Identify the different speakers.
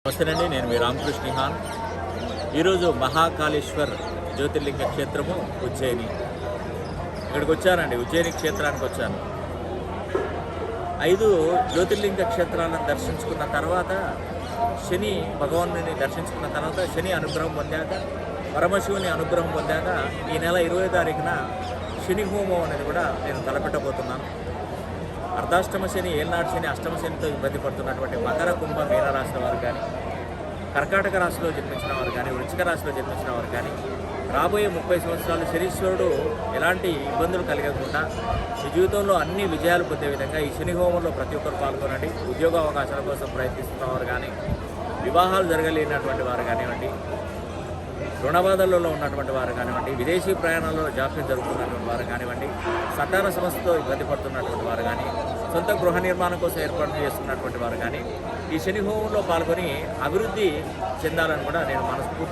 Speaker 1: నమస్తేనండి, నేను మీ రామకృష్ణ నిహాన్. ఈరోజు మహాకాళేశ్వర్ జ్యోతిర్లింగ క్షేత్రము ఉజ్జయిని. ఇక్కడికి వచ్చానండి, ఉజ్జయిని క్షేత్రానికి వచ్చాను. 5 జ్యోతిర్లింగ క్షేత్రాలను దర్శించుకున్న తర్వాత, శని భగవానుని దర్శించుకున్న తర్వాత, శని అనుగ్రహం పొందాక, పరమశివుని అనుగ్రహం పొందాక ఈ నెల 20వ తారీఖున శని హోమం అనేది కూడా నేను తలపెట్టబోతున్నాను. అర్ధాష్టమ శని, ఏళ్ళనాటి శని, అష్టమ శనితో ఇబ్బంది పడుతున్నటువంటి మకర, కుంభ, మీనరాశుల వారు కానీ, కర్కాటక రాశిలో జన్మించిన వారు కానీ, వృశ్చిక రాశిలో జన్మించిన వారు కానీ, రాబోయే 30 సంవత్సరాలు శనీశ్వరుడు ఎలాంటి ఇబ్బందులు కలగకుండా మీ జీవితంలో అన్ని విజయాలు పొందే విధంగా ఈ శని హోమంలో ప్రతి ఒక్కరు పాల్గొనండి. ఉద్యోగ అవకాశాల కోసం ప్రయత్నిస్తున్న వారు కానీ, వివాహాలు జరగలేనటువంటి వారు కానివ్వండి, రుణబాధలలో ఉన్నటువంటి వారు కానివ్వండి, విదేశీ ప్రయాణాల్లో జాప్యం జరుగుతున్నటువంటి వారు కానివ్వండి, సంతాన సమస్యతో ఇబ్బంది పడుతున్నటువంటి వారు కానీ, సొంత గృహ నిర్మాణం కోసం ఏర్పాటు చేస్తున్నటువంటి వారు కానీ ఈ శని హోమంలో పాల్గొని అభివృద్ధి చెందాలని కూడా నేను మనస్ఫూర్తి